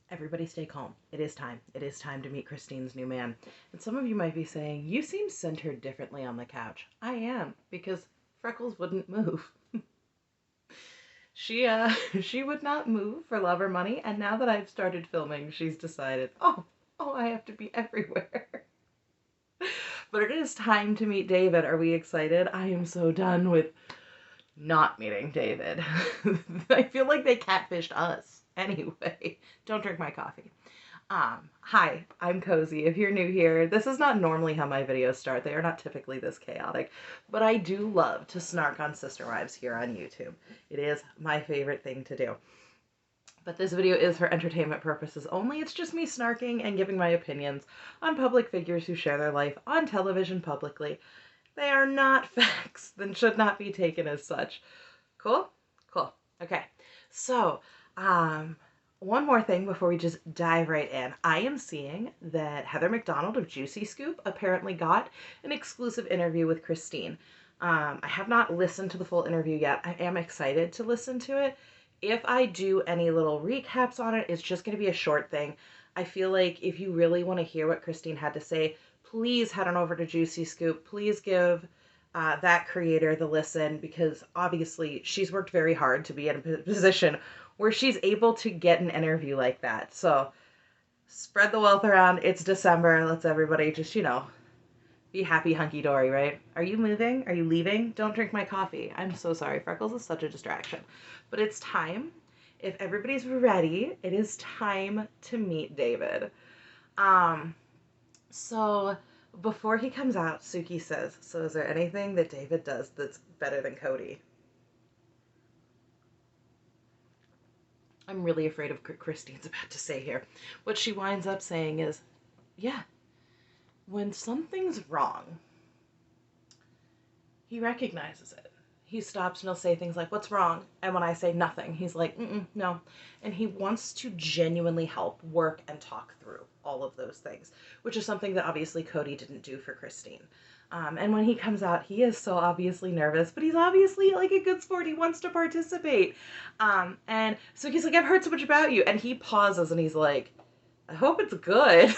Everybody stay calm. It is time. It is time to meet Christine's new man. And some of you might be saying, you seem centered differently on the couch. I am, because Freckles wouldn't move. She she would not move for love or money, and now that I've started filming, she's decided, oh, I have to be everywhere. But it is time to meet David. Are we excited? I am so done with not meeting David. I feel like they catfished us. Anyway, don't drink my coffee. Hi, I'm Cozy. If you're new here, this is not normally how my videos start. They are not typically this chaotic, but I do love to snark on sister wives here on YouTube. It is my favorite thing to do. But this video is for entertainment purposes only. It's just me snarking and giving my opinions on public figures who share their life on television publicly. They are not facts, then should not be taken as such. Cool? Cool. Okay. So, one more thing before we just dive right in. I am seeing that Heather McDonald of Juicy Scoop apparently got an exclusive interview with Christine. I have not listened to the full interview yet. I am excited to listen to it. If I do any little recaps on it, it's just going to be a short thing. I feel like if you really want to hear what Christine had to say, please head on over to Juicy Scoop. Please give that creator the listen, because obviously she's worked very hard to be in a position where she's able to get an interview like that. So spread the wealth around. It's December. Let's everybody just, be happy, hunky-dory, right? Are you moving? Are you leaving? Don't drink my coffee. I'm so sorry. Freckles is such a distraction. But it's time. If everybody's ready, it is time to meet David. So before he comes out, Suki says, so is there anything that David does that's better than Cody? I'm really afraid of what Christine's about to say here. What she winds up saying is, yeah, when something's wrong, he recognizes it. He stops and he'll say things like, what's wrong? And when I say nothing, he's like, no. And he wants to genuinely help work and talk through all of those things, which is something that obviously Cody didn't do for Christine. And when he comes out, he is so obviously nervous, but he's obviously like a good sport. He wants to participate. And so he's like, I've heard so much about you. And he pauses and he's like, I hope it's good.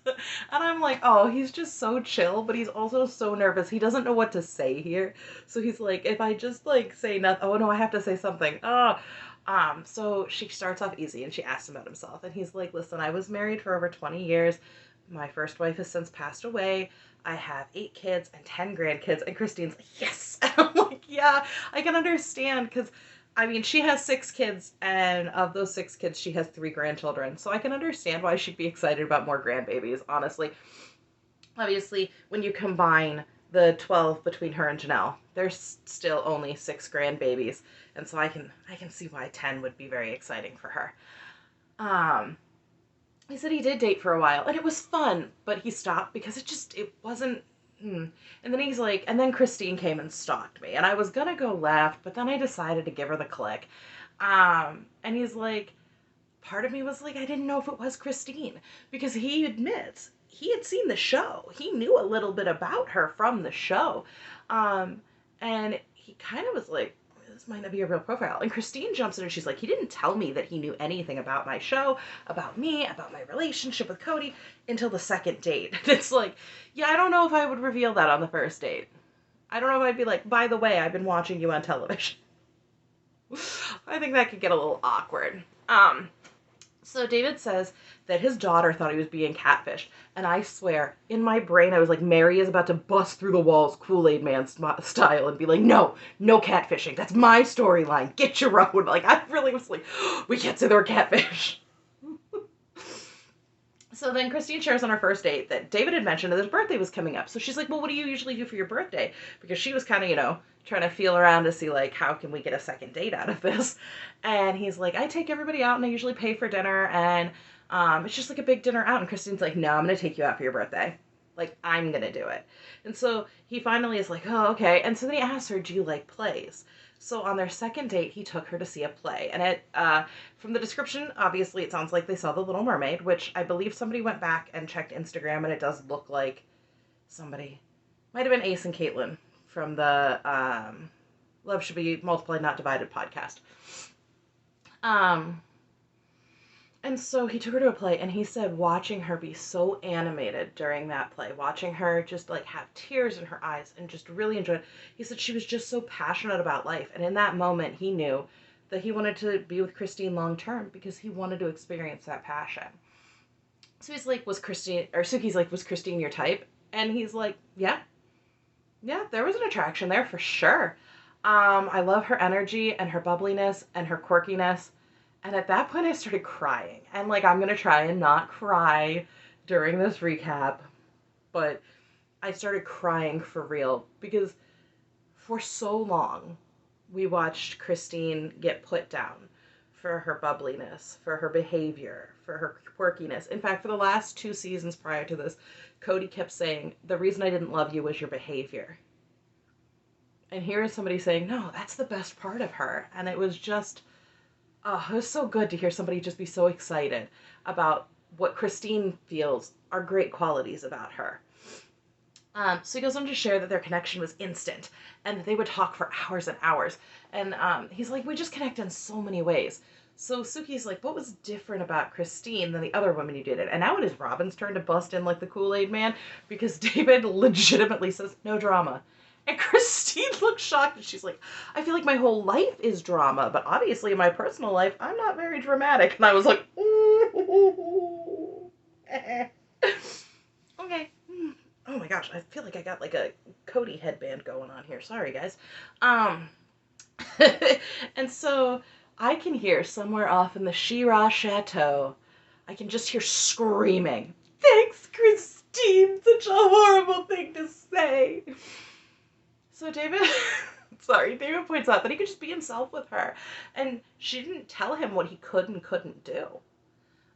And I'm like, oh, he's just so chill, but he's also so nervous. He doesn't know what to say here. So he's like, if I just like say nothing, oh no, I have to say something. So she starts off easy and she asks him about himself. And he's like, listen, I was married for over 20 years. My first wife has since passed away. I have 8 kids and 10 grandkids. And Christine's like, yes. And I'm like, yeah, I can understand, because I mean, she has 6 kids, and of those 6 kids, she has 3 grandchildren. So I can understand why she'd be excited about more grandbabies, honestly. Obviously, when you combine the 12 between her and Janelle, there's still only 6 grandbabies. And so I can see why 10 would be very exciting for her. He said he did date for a while, and it was fun, but he stopped because it wasn't. And then he's like, and then Christine came and stalked me, and I was gonna go left, but then I decided to give her the click. And he's like, part of me was like, I didn't know if it was Christine, because he admits he had seen the show. He knew a little bit about her from the show. And he kind of was like, this might not be a real profile. And Christine jumps in and she's like, he didn't tell me that he knew anything about my show, about me, about my relationship with Cody until the second date. And it's like, yeah, I don't know if I would reveal that on the first date. I don't know if I'd be like, by the way, I've been watching you on television. I think that could get a little awkward. So David says that his daughter thought he was being catfished. And I swear, in my brain, I was like, Mary is about to bust through the walls Kool-Aid Man style and be like, no catfishing. That's my storyline. Get your own. Like, I really was like, we can't say they're catfish. So then Christine shares on her first date that David had mentioned that his birthday was coming up. So she's like, well, what do you usually do for your birthday? Because she was kind of, trying to feel around to see, like, how can we get a second date out of this? And he's like, I take everybody out and I usually pay for dinner, and it's just like a big dinner out. And Christine's like, no, I'm going to take you out for your birthday. Like, I'm going to do it. And so he finally is like, oh, okay. And so then he asks her, do you like plays? So on their second date, he took her to see a play. And from the description, obviously it sounds like they saw The Little Mermaid, which I believe somebody went back and checked Instagram, and it does look like somebody, might have been Ace and Caitlin from the Love Should Be Multiplied, Not Divided podcast. And And so he took her to a play, and he said watching her be so animated during that play, watching her just like have tears in her eyes and just really enjoy it. He said she was just so passionate about life. And in that moment, he knew that he wanted to be with Christine long term because he wanted to experience that passion. So he's like, Suki's like, was Christine your type? And he's like, yeah, there was an attraction there for sure. I love her energy and her bubbliness and her quirkiness. And at that point I started crying. And like, I'm going to try and not cry during this recap, but I started crying for real because for so long we watched Christine get put down for her bubbliness, for her behavior, for her quirkiness. In fact, for the last 2 seasons prior to this, Cody kept saying, the reason I didn't love you was your behavior. And here is somebody saying, no, that's the best part of her. And it was just, oh, it was so good to hear somebody just be so excited about what Christine feels are great qualities about her. So he goes on to share that their connection was instant and that they would talk for hours and hours. And he's like, we just connect in so many ways. So Suki's like, what was different about Christine than the other women you dated? And now it is Robin's turn to bust in like the Kool-Aid man because David legitimately says, no drama. And Christine looks shocked and she's like, I feel like my whole life is drama, but obviously in my personal life, I'm not very dramatic. And I was like, ooh. Okay. Oh my gosh, I feel like I got like a Cody headband going on here. Sorry, guys. And so I can hear somewhere off in the Shira Chateau, I can just hear screaming, thanks, Christine, such a horrible thing to say. So David points out that he could just be himself with her. And she didn't tell him what he could and couldn't do.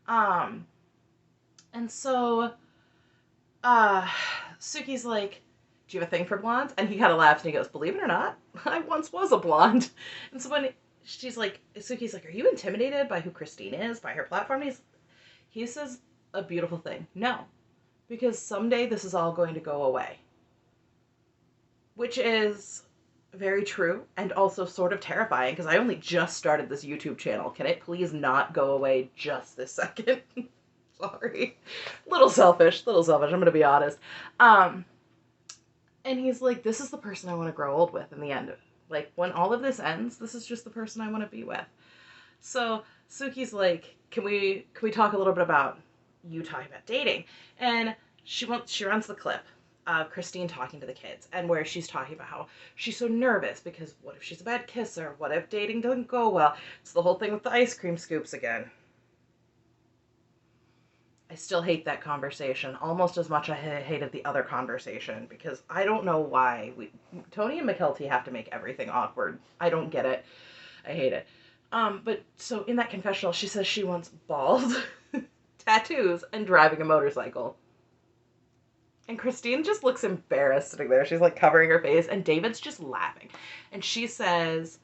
And so Suki's like, do you have a thing for blondes? And he kind of laughs and he goes, believe it or not, I once was a blonde. And so when Suki's like, are you intimidated by who Christine is, by her platform? He says a beautiful thing. No, because someday this is all going to go away. Which is very true and also sort of terrifying because I only just started this YouTube channel. Can it please not go away just this second? Sorry. Little selfish. I'm going to be honest. And he's like, this is the person I want to grow old with in the end. Like, when all of this ends, this is just the person I want to be with. So Suki's like, can we talk a little bit about you talking about dating? And she runs the clip of Christine talking to the kids and where she's talking about how she's so nervous because what if she's a bad kisser? What if dating doesn't go well? It's the whole thing with the ice cream scoops again. I still hate that conversation almost as much as I hated the other conversation because I don't know why Tony and McKelty have to make everything awkward. I don't get it. I hate it. But so in that confessional, she says she wants bald, tattoos, and driving a motorcycle. And Christine just looks embarrassed sitting there. She's like covering her face and David's just laughing. And she says,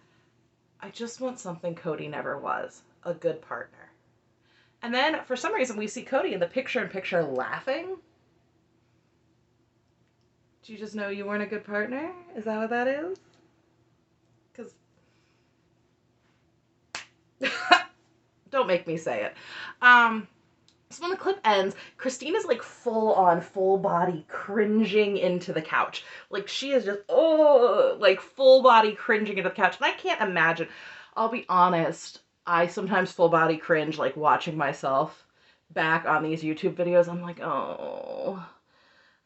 I just want something Cody never was, a good partner. And then, for some reason, we see Cody in the picture-in-picture laughing. Do you just know you weren't a good partner? Is that what that is? Because... don't make me say it. So when the clip ends, Christine is like full body cringing into the couch. Like she is just, like full body cringing into the couch. And I can't imagine, I'll be honest, I sometimes full body cringe, like watching myself back on these YouTube videos. I'm like, oh,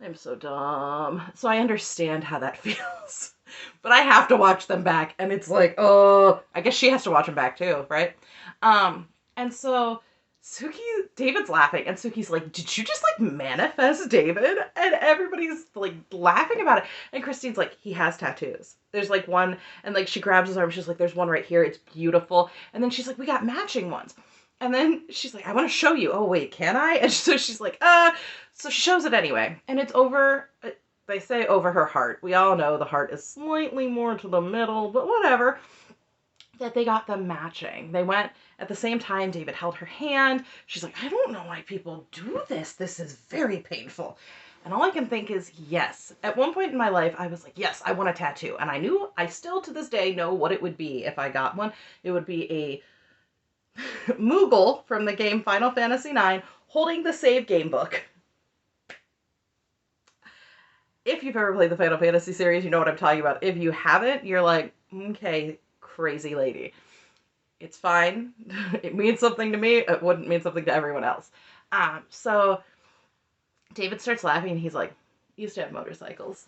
I'm so dumb. So I understand how that feels. But I have to watch them back. And it's like, oh, I guess she has to watch them back too, right? And so David's laughing. And Suki's like, did you just like manifest David? And everybody's like laughing about it. And Christine's like, he has tattoos. There's like one, and like she grabs his arm. She's like, there's one right here. It's beautiful. And then she's like, we got matching ones. And then she's like, I want to show you. Oh, wait, can I? And so she's like, so she shows it anyway. And it's over, they say over her heart. We all know the heart is slightly more to the middle, but whatever. That they got them matching. They went at the same time. David held her hand. She's like, I don't know why people do this. This is very painful. And all I can think is, yes. At one point in my life, I was like, yes, I want a tattoo. And I still to this day know what it would be if I got one. It would be a Moogle from the game Final Fantasy IX holding the save game book. If you've ever played the Final Fantasy series, you know what I'm talking about. If you haven't, you're like, okay, crazy lady. It's fine. It means something to me. It wouldn't mean something to everyone else. So David starts laughing and he's like, used to have motorcycles.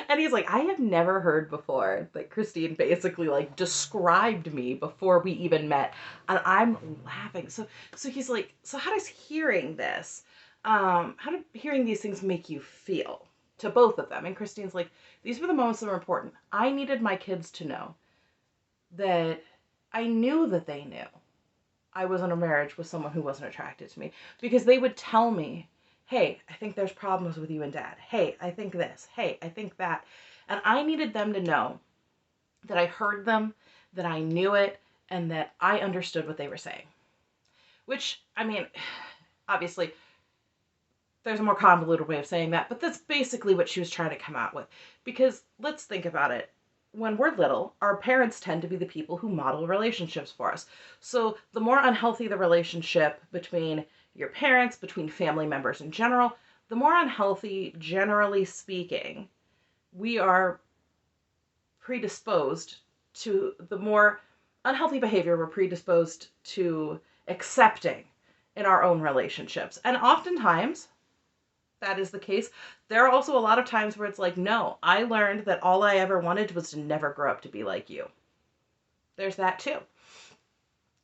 And he's like, I have never heard before that Christine basically like described me before we even met. And I'm laughing. So he's like, so how does hearing this, how did hearing these things make you feel? To both of them. And Christine's like, these were the moments that were important. I needed my kids to know that I knew that they knew I was in a marriage with someone who wasn't attracted to me. Because they would tell me, hey, I think there's problems with you and Dad. Hey, I think this. Hey, I think that. And I needed them to know that I heard them, that I knew it, and that I understood what they were saying. Which, I mean, obviously, there's a more convoluted way of saying that, but that's basically what she was trying to come out with. Because let's think about it. When we're little, our parents tend to be the people who model relationships for us. So the more unhealthy the relationship between your parents, between family members in general, the more unhealthy, generally speaking, we are predisposed to, the more unhealthy behavior we're predisposed to accepting in our own relationships. And oftentimes, that is the case. There are also a lot of times where it's like, no, I learned that all I ever wanted was to never grow up to be like you. There's that too.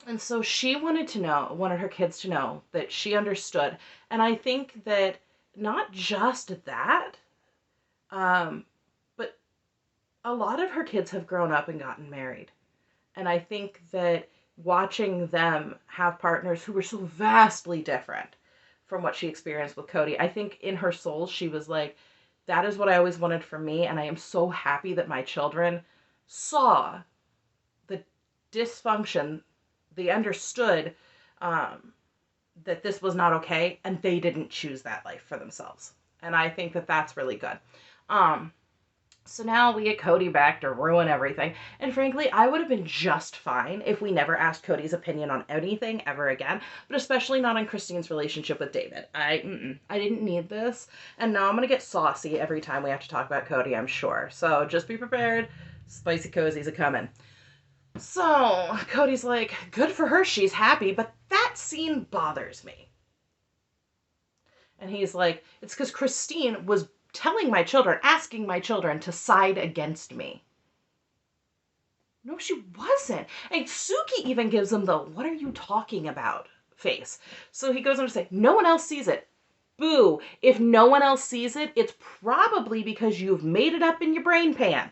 And so she wanted her kids to know that she understood. And I think that not just that, but a lot of her kids have grown up and gotten married. And I think that watching them have partners who were so vastly different from what she experienced with Cody, I think in her soul, she was like, that is what I always wanted for me. And I am so happy that my children saw the dysfunction. They understood that this was not okay, and they didn't choose that life for themselves. And I think that that's really good. So now we get Cody back to ruin everything. And frankly, I would have been just fine if we never asked Cody's opinion on anything ever again, but especially not on Christine's relationship with David. I didn't need this. And now I'm going to get saucy every time we have to talk about Cody, I'm sure. So just be prepared. Spicy cozies are coming. So Cody's like, good for her, she's happy, but that scene bothers me. And he's like, it's because Christine was telling my children, asking my children to side against me. No, she wasn't. And Suki even gives him the, what are you talking about face. So he goes on to say, no one else sees it. Boo. If no one else sees it, it's probably because you've made it up in your brain pan.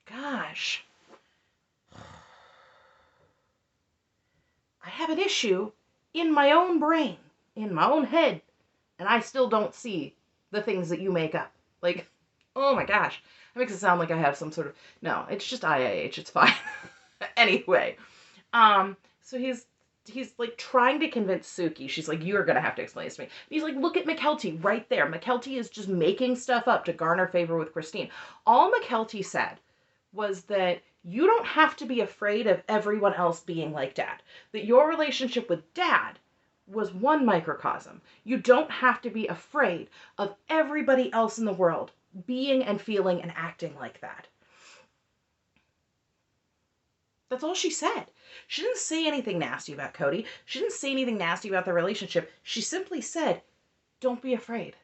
Gosh. I have an issue in my own brain, in my own head, and I still don't see the things that you make up. Like, oh my gosh. That makes it sound like I have some sort of... No, it's just IIH. It's fine. Anyway. So he's like trying to convince Suki. She's like, you're going to have to explain this to me. And he's like, look at Mackelty right there. Mackelty is just making stuff up to garner favor with Christine. All Mackelty said was that you don't have to be afraid of everyone else being like Dad. That your relationship with Dad was one microcosm. You don't have to be afraid of everybody else in the world being and feeling and acting like that. That's all she said. She didn't say anything nasty about Cody. She didn't say anything nasty about their relationship. She simply said, don't be afraid.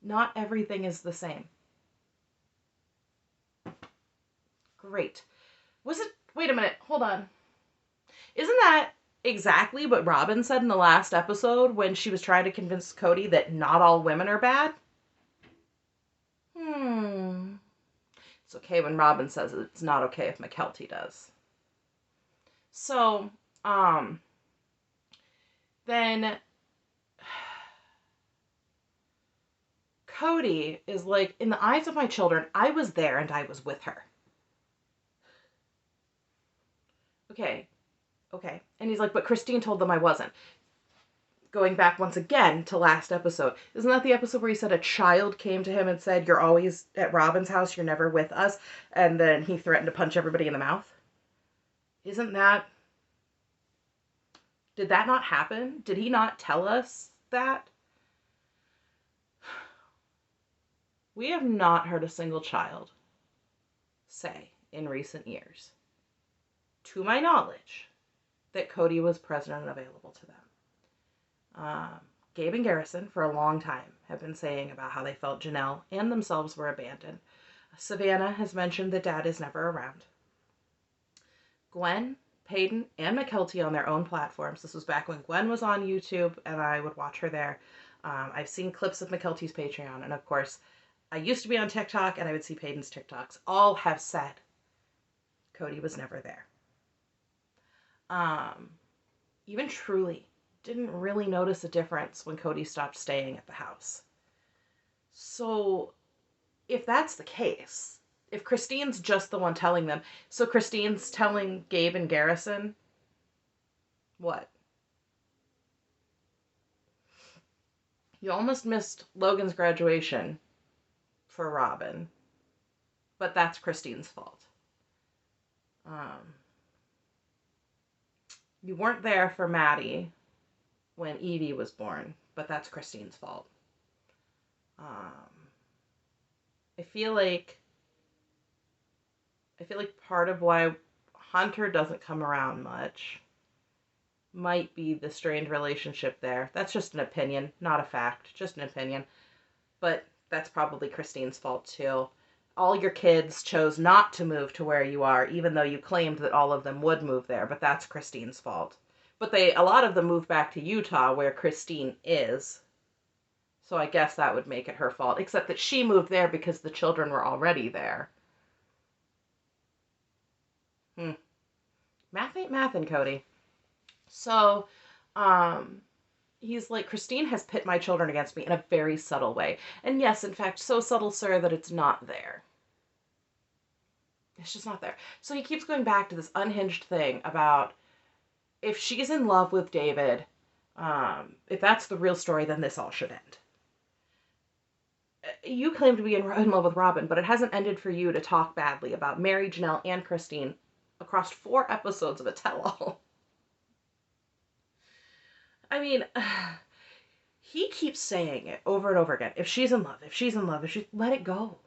Not everything is the same. Great. Was it... Wait a minute. Hold on. Isn't that exactly what Robin said in the last episode when she was trying to convince Cody that not all women are bad? It's okay when Robin says it. It's not okay if Mackelty does. So, then Cody is like, in the eyes of my children, I was there and I was with her. Okay. And he's like, but Christine told them I wasn't. going back once again to last episode. Isn't that the episode where he said a child came to him and said, "You're always at Robin's house, you're never with us," and then he threatened to punch everybody in the mouth? Isn't that... Did that not happen? Did he not tell us that? We have not heard a single child say in recent years, to my knowledge, that Cody was present and available to them. Gabe and Garrison, for a long time, have been saying about how they felt Janelle and themselves were abandoned. Savannah has mentioned that Dad is never around. Gwen, Peyton, and Machiavellian on their own platforms. This was back when Gwen was on YouTube, and I would watch her there. I've seen clips of Machiavellian's Patreon, and of course, I used to be on TikTok, and I would see Peyton's TikToks. All have said Cody was never there. Even Truly didn't really notice a difference when Cody stopped staying at the house. So if that's the case, if Christine's just the one telling them, so Christine's telling Gabe and Garrison what? You almost missed Logan's graduation for Robin, but that's Christine's fault. You weren't there for Maddie when Evie was born, but that's Christine's fault. I feel like part of why Hunter doesn't come around much might be the strained relationship there. That's just an opinion, not a fact, just an opinion. But that's probably Christine's fault too. All your kids chose not to move to where you are, even though you claimed that all of them would move there, but that's Christine's fault. But a lot of them moved back to Utah, where Christine is. So I guess that would make it her fault, except that she moved there because the children were already there. Math ain't mathin', Cody. So, he's like, Christine has pit my children against me in a very subtle way. And yes, in fact, so subtle, sir, that it's not there. It's just not there. So he keeps going back to this unhinged thing about if she's in love with David, if that's the real story, then this all should end. You claim to be in love with Robin, but it hasn't ended for you to talk badly about Mary, Janelle, and Christine across 4 episodes of a tell-all. I mean, he keeps saying it over and over again. If she's in love, let it go.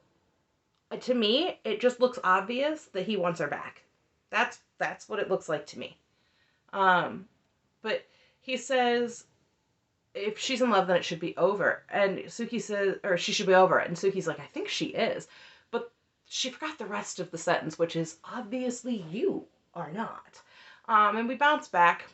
To me, it just looks obvious that he wants her back. That's what it looks like to me. But he says, if she's in love, then it should be over. And Suki says, or she should be over it. And Suki's like, I think she is. But she forgot the rest of the sentence, which is, obviously you are not. And we bounce back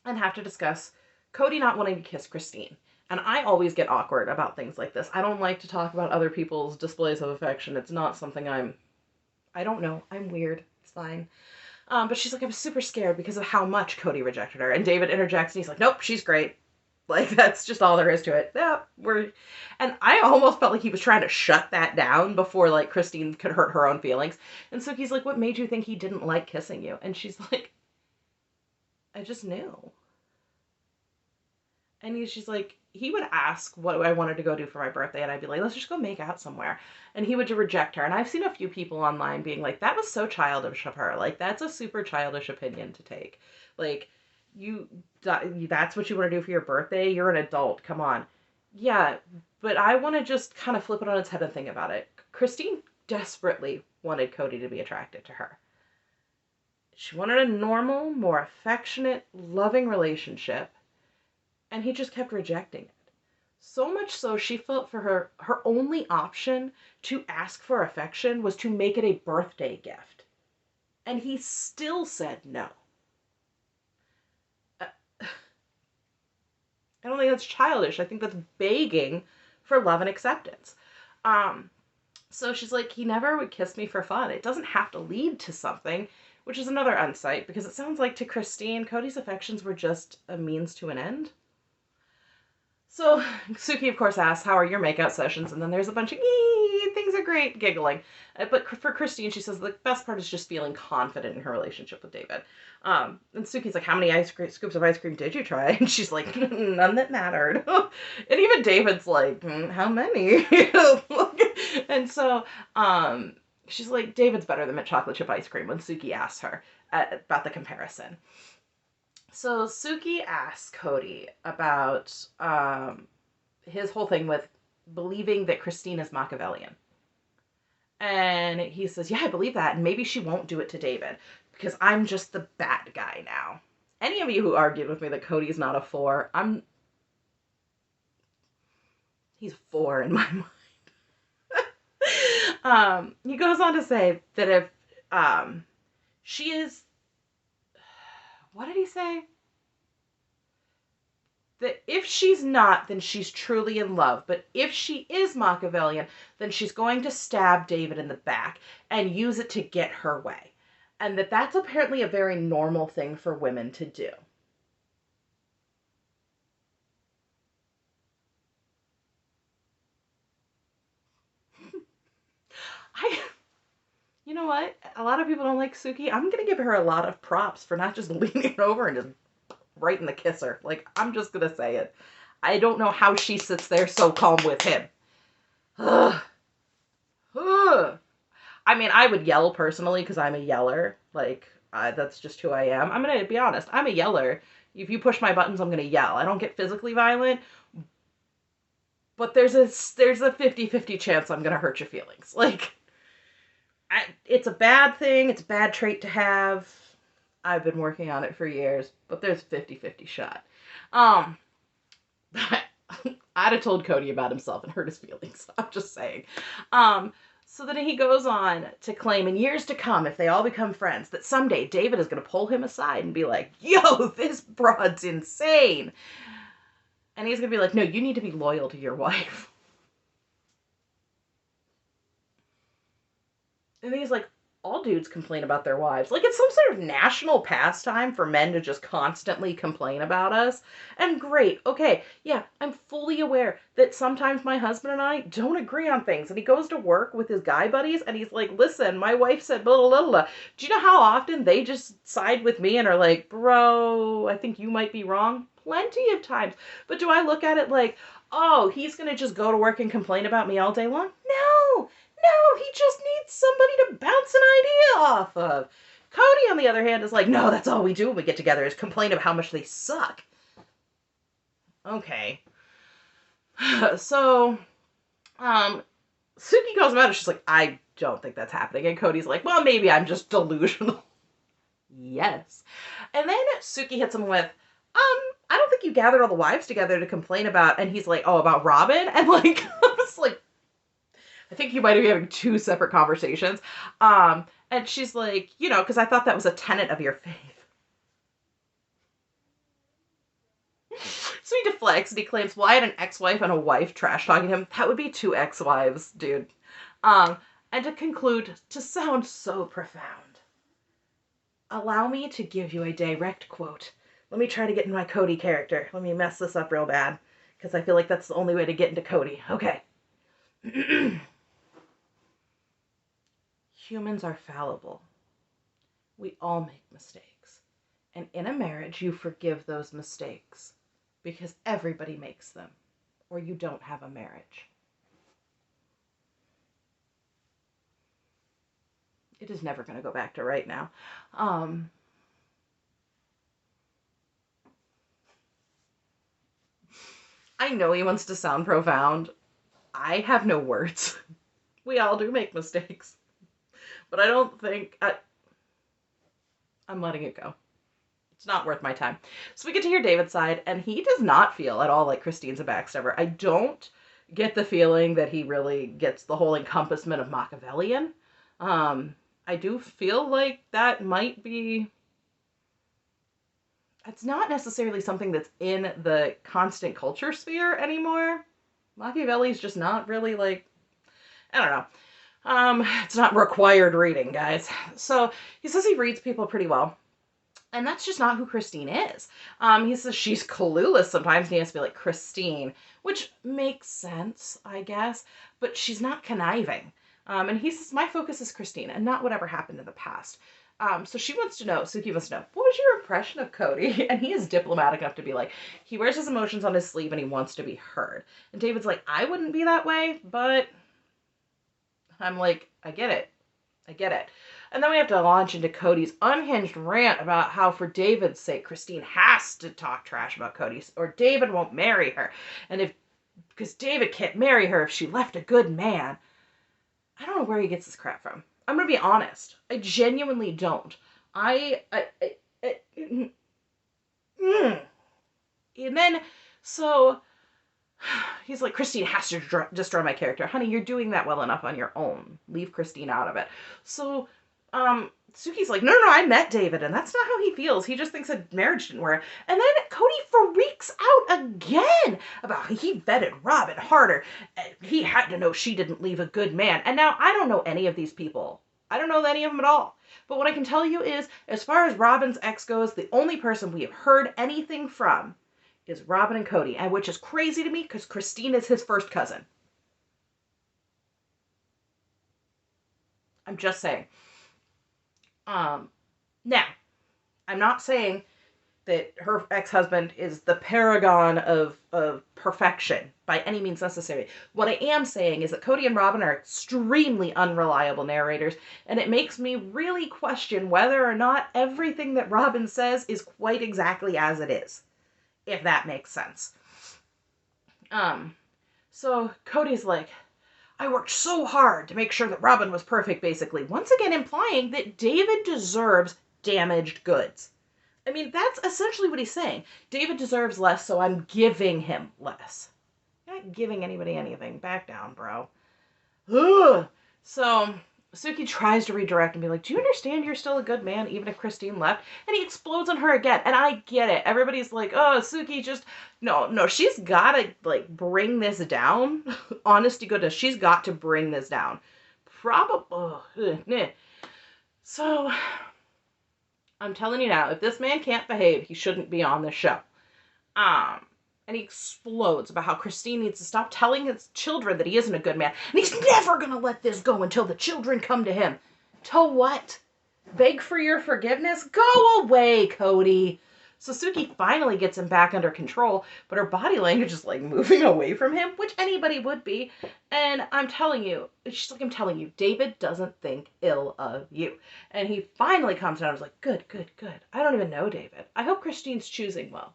and have to discuss Cody not wanting to kiss Christine. And I always get awkward about things like this. I don't like to talk about other people's displays of affection. It's not something I don't know. I'm weird. It's fine. But she's like, I was super scared because of how much Cody rejected her. And David interjects and he's like, nope, she's great. Like, that's just all there is to it. Yeah, and I almost felt like he was trying to shut that down before, like, Christine could hurt her own feelings. And so he's like, what made you think he didn't like kissing you? And she's like, I just knew. And she's like, he would ask what I wanted to go do for my birthday, and I'd be like, let's just go make out somewhere. And he would reject her. And I've seen a few people online being like, that was so childish of her. Like, that's a super childish opinion to take. Like, that's what you want to do for your birthday? You're an adult. Come on. Yeah, but I want to just kind of flip it on its head and think about it. Christine desperately wanted Cody to be attracted to her. She wanted a normal, more affectionate, loving relationship. And he just kept rejecting it. So much so, she felt for her only option to ask for affection was to make it a birthday gift. And he still said no. I don't think that's childish. I think that's begging for love and acceptance. So she's like, he never would kiss me for fun. It doesn't have to lead to something, which is another insight, because it sounds like to Christine, Cody's affections were just a means to an end. So Suki, of course, asks, how are your makeout sessions? And then there's a bunch of, things are great giggling. But for Christine, she says the best part is just feeling confident in her relationship with David. And Suki's like, how many scoops of ice cream did you try? And she's like, none that mattered. And even David's like, how many? And so she's like, David's better than mint chocolate chip ice cream when Suki asks her about the comparison. So Suki asks Cody about his whole thing with believing that Christine is Machiavellian. And he says, yeah, I believe that. And maybe she won't do it to David because I'm just the bad guy now. Any of you who argued with me that Cody's not a 4, he's 4 in my mind. He goes on to say that if she is, what did he say? That if she's not, then she's truly in love. But if she is Machiavellian, then she's going to stab David in the back and use it to get her way. And that's apparently a very normal thing for women to do. You know what? A lot of people don't like Suki. I'm going to give her a lot of props for not just leaning over and just right in the kisser. Like, I'm just going to say it. I don't know how she sits there so calm with him. Ugh. Ugh. I mean, I would yell personally because I'm a yeller. Like, that's just who I am. I'm going to be honest. I'm a yeller. If you push my buttons, I'm going to yell. I don't get physically violent. But there's a 50-50 chance I'm going to hurt your feelings. Like, it's a bad thing. It's a bad trait to have. I've been working on it for years, but there's a 50-50 shot. I'd have told Cody about himself and hurt his feelings. I'm just saying. So then he goes on to claim in years to come, if they all become friends, that someday David is going to pull him aside and be like, yo, this broad's insane. And he's going to be like, no, you need to be loyal to your wife. And he's like, all dudes complain about their wives. Like, it's some sort of national pastime for men to just constantly complain about us. And great, okay, yeah, I'm fully aware that sometimes my husband and I don't agree on things. And he goes to work with his guy buddies, and he's like, listen, my wife said blah, blah, blah, blah. Do you know how often they just side with me and are like, bro, I think you might be wrong? Plenty of times. But do I look at it like, oh, he's going to just go to work and complain about me all day long? No, he just needs somebody to bounce an idea off of. Cody, on the other hand, is like, no, that's all we do when we get together is complain of how much they suck. Okay. So, Suki goes about it. She's like, I don't think that's happening. And Cody's like, well, maybe I'm just delusional. Yes. And then Suki hits him with, I don't think you gathered all the wives together to complain about, and he's like, oh, about Robin? And like, I was like, I think you might be having 2 separate conversations. And she's like, you know, because I thought that was a tenet of your faith. So he deflects and he claims, well, I had an ex-wife and a wife trash-talking him. That would be 2 ex-wives, dude. And to conclude, to sound so profound, allow me to give you a direct quote. Let me try to get in my Cody character. Let me mess this up real bad, because I feel like that's the only way to get into Cody. Okay. Humans are fallible. We all make mistakes. And in a marriage, you forgive those mistakes because everybody makes them, or you don't have a marriage. It is never going to go back to right now. I know he wants to sound profound. I have no words. We all do make mistakes. But I don't think... I'm letting it go. It's not worth my time. So we get to hear David's side, and he does not feel at all like Christine's a backstabber. I don't get the feeling that he really gets the whole encompassment of Machiavellian. I do feel like that might be... It's not necessarily something that's in the constant culture sphere anymore. Machiavelli's just not really like... I don't know. It's not required reading, guys. So he says he reads people pretty well. And that's just not who Christine is. He says she's clueless sometimes, and he has to be like, Christine, which makes sense, I guess, but she's not conniving. And he says, my focus is Christine and not whatever happened in the past. So Suki wants to know, what was your impression of Cody? And he is diplomatic enough to be like, he wears his emotions on his sleeve and he wants to be heard. And David's like, I wouldn't be that way, but I'm like, I get it. And then we have to launch into Cody's unhinged rant about how, for David's sake, Christine has to talk trash about Cody, or David won't marry her. And because David can't marry her if she left a good man. I don't know where he gets this crap from. I'm going to be honest. I genuinely don't. And then, so, he's like, Christine has to destroy my character. Honey, you're doing that well enough on your own. Leave Christine out of it. So, Suki's like, no, I met David, and that's not how he feels. He just thinks a marriage didn't work. And then Cody freaks out again about how he vetted Robin harder. He had to know she didn't leave a good man. And now I don't know any of these people. I don't know any of them at all. But what I can tell you is, as far as Robin's ex goes, the only person we have heard anything from is Robin and Cody, and which is crazy to me because Christine is his first cousin. I'm just saying. Now, I'm not saying that her ex-husband is the paragon of perfection by any means necessary. What I am saying is that Cody and Robin are extremely unreliable narrators, and it makes me really question whether or not everything that Robin says is quite exactly as it is, if that makes sense. So Cody's like, I worked so hard to make sure that Robin was perfect, basically. Once again implying that David deserves damaged goods. I mean, that's essentially what he's saying. David deserves less, so I'm giving him less. You're not giving anybody anything. Back down, bro. Ugh. So Suki tries to redirect and be like, do you understand you're still a good man, even if Christine left? And he explodes on her again. And I get it. Everybody's like, oh, Suki just... No, she's got to, like, bring this down. Honest to goodness, she's got to bring this down. Probably... So, I'm telling you now, if this man can't behave, he shouldn't be on the show. And he explodes about how Christine needs to stop telling his children that he isn't a good man. And he's never going to let this go until the children come to him. To what? Beg for your forgiveness? Go away, Cody. So Suki finally gets him back under control, but her body language is like moving away from him, which anybody would be. And I'm telling you, David doesn't think ill of you. And he finally comes down and is like, good. I don't even know David. I hope Christine's choosing well.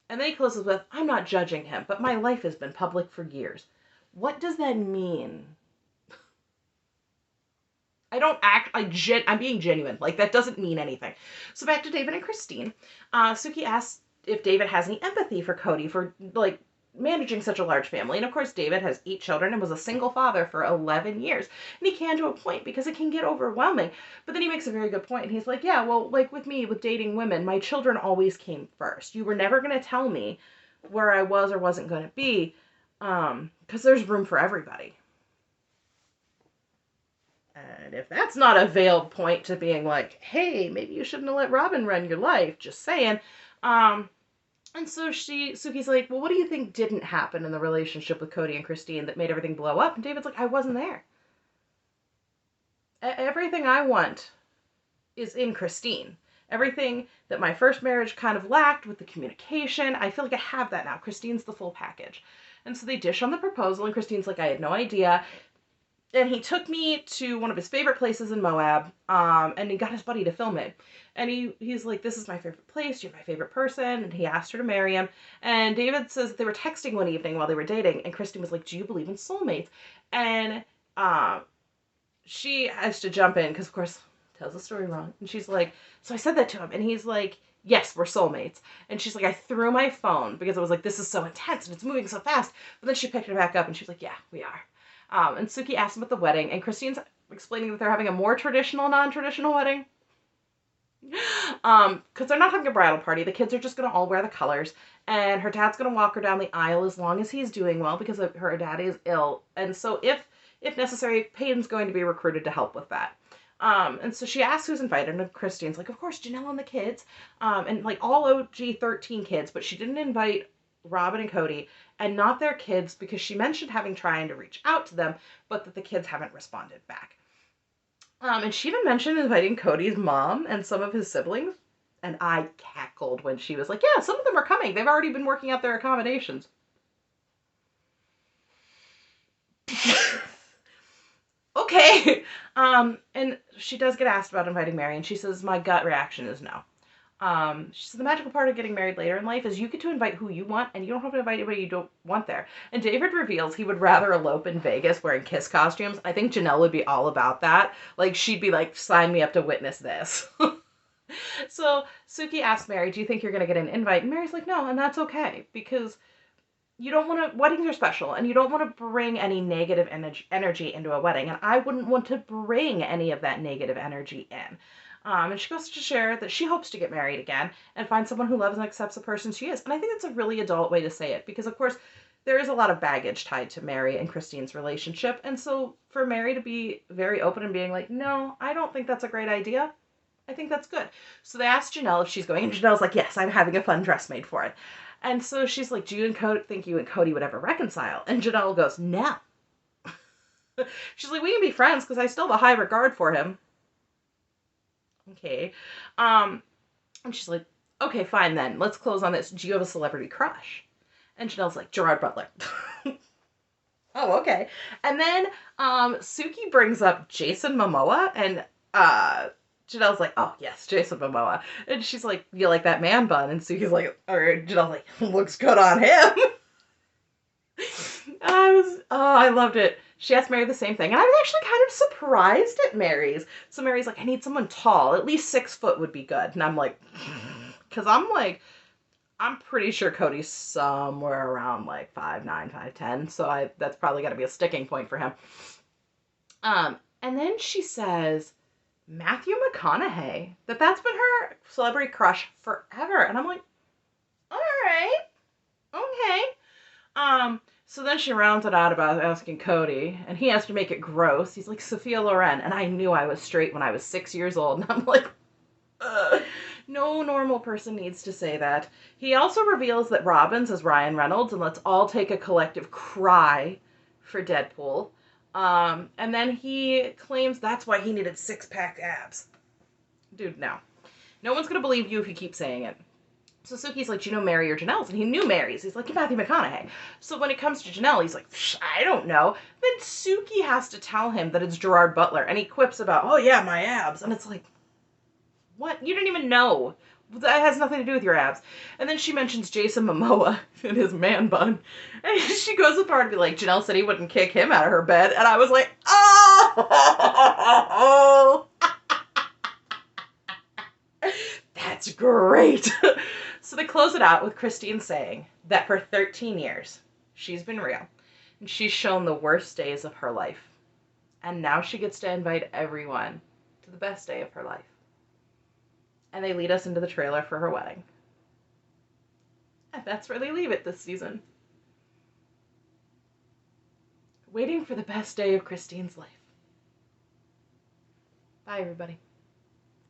And then he closes with, I'm not judging him, but my life has been public for years. What does that mean? I'm being genuine. Like, that doesn't mean anything. So back to David and Christine. Suki asks if David has any empathy for Cody for, like, managing such a large family. And of course, David has 8 children and was a single father for 11 years. And he can to a point because it can get overwhelming. But then he makes a very good point. And he's like, yeah, well, like with me, with dating women, my children always came first. You were never going to tell me where I was or wasn't going to be, because there's room for everybody. And if that's not a veiled point to being like, hey, maybe you shouldn't have let Robin run your life, just saying. And so Suki's like, well, what do you think didn't happen in the relationship with Cody and Christine that made everything blow up? And David's like, I wasn't there. Everything I want is in Christine. Everything that my first marriage kind of lacked with the communication, I feel like I have that now. Christine's the full package. And so they dish on the proposal, and Christine's like, I had no idea. And he took me to one of his favorite places in Moab, and he got his buddy to film it. And he's like, this is my favorite place, you're my favorite person, and he asked her to marry him. And David says they were texting one evening while they were dating, and Christine was like, do you believe in soulmates? And she has to jump in, because of course, tells the story wrong. And she's like, so I said that to him, and he's like, yes, we're soulmates. And she's like, I threw my phone, because I was like, this is so intense, and it's moving so fast. But then she picked it back up, and she was like, yeah, we are. And Suki asked him at the wedding, and Christine's explaining that they're having a more traditional, non-traditional wedding. Because they're not having a bridal party. The kids are just going to all wear the colors, and her dad's going to walk her down the aisle as long as he's doing well, because her dad is ill. And so if necessary, Peyton's going to be recruited to help with that. And so she asks who's invited, and Christine's like, of course, Janelle and the kids, and like all OG 13 kids, but she didn't invite Robin and Cody and not their kids, because she mentioned having trying to reach out to them, but that the kids haven't responded back. And she even mentioned inviting Cody's mom and some of his siblings. And I cackled when she was like, yeah, some of them are coming. They've already been working out their accommodations. Okay. And she does get asked about inviting Mary, and she says, my gut reaction is no. She said the magical part of getting married later in life is you get to invite who you want, and you don't have to invite anybody you don't want there. And David reveals he would rather elope in Vegas wearing Kiss costumes. I think Janelle would be all about that. Like, she'd be like, sign me up to witness this. So Suki asks Mary, do you think you're going to get an invite? And Mary's like, no, and that's okay, because you don't want to, weddings are special, and you don't want to bring any negative energy into a wedding, and I wouldn't want to bring any of that negative energy in. And she goes to share that she hopes to get married again and find someone who loves and accepts the person she is. And I think that's a really adult way to say it, because, of course, there is a lot of baggage tied to Mary and Christine's relationship. And so for Mary to be very open and being like, no, I don't think that's a great idea, I think that's good. So they asked Janelle if she's going, and Janelle's like, yes, I'm having a fun dress made for it. And so she's like, do you and Cody think you and Cody would ever reconcile? And Janelle goes, no. She's like, we can be friends because I still have a high regard for him. Okay. And she's like, okay, fine then. Let's close on this. Do you have a celebrity crush? And Janelle's like, Gerard Butler. Oh, okay. And then Suki brings up Jason Momoa, and Janelle's like, oh, yes, Jason Momoa. And she's like, you like that man bun? And Suki's like, or Janelle's like, looks good on him. I loved it. She asked Mary the same thing, and I was actually kind of surprised at Mary's. So Mary's like, I need someone tall. At least 6 foot would be good. And I'm like, because I'm pretty sure Cody's somewhere around like 5'9", 5'10", so that's probably got to be a sticking point for him. And then she says Matthew McConaughey, that's been her celebrity crush forever, and I'm like, all right, okay. So then she rounds it out about asking Cody, and he has to make it gross. He's like, Sophia Loren, and I knew I was straight when I was 6 years old, and I'm like, ugh. No normal person needs to say that. He also reveals that Robbins is Ryan Reynolds, and let's all take a collective cry for Deadpool. And then he claims that's why he needed 6-pack abs. Dude, no. No one's gonna believe you if you keep saying it. So Suki's like, do you know Mary or Janelle's? And he knew Mary's. He's like, Matthew McConaughey. So when it comes to Janelle, he's like, I don't know. Then Suki has to tell him that it's Gerard Butler, and he quips about, oh yeah, my abs. And it's like, what? You didn't even know. That has nothing to do with your abs. And then she mentions Jason Momoa and his man bun. And she goes so far to be like, Janelle said he wouldn't kick him out of her bed. And I was like, oh! That's great. So they close it out with Christine saying that for 13 years, she's been real. And she's shown the worst days of her life. And now she gets to invite everyone to the best day of her life. And they lead us into the trailer for her wedding. And that's where they leave it this season. Waiting for the best day of Christine's life. Bye, everybody.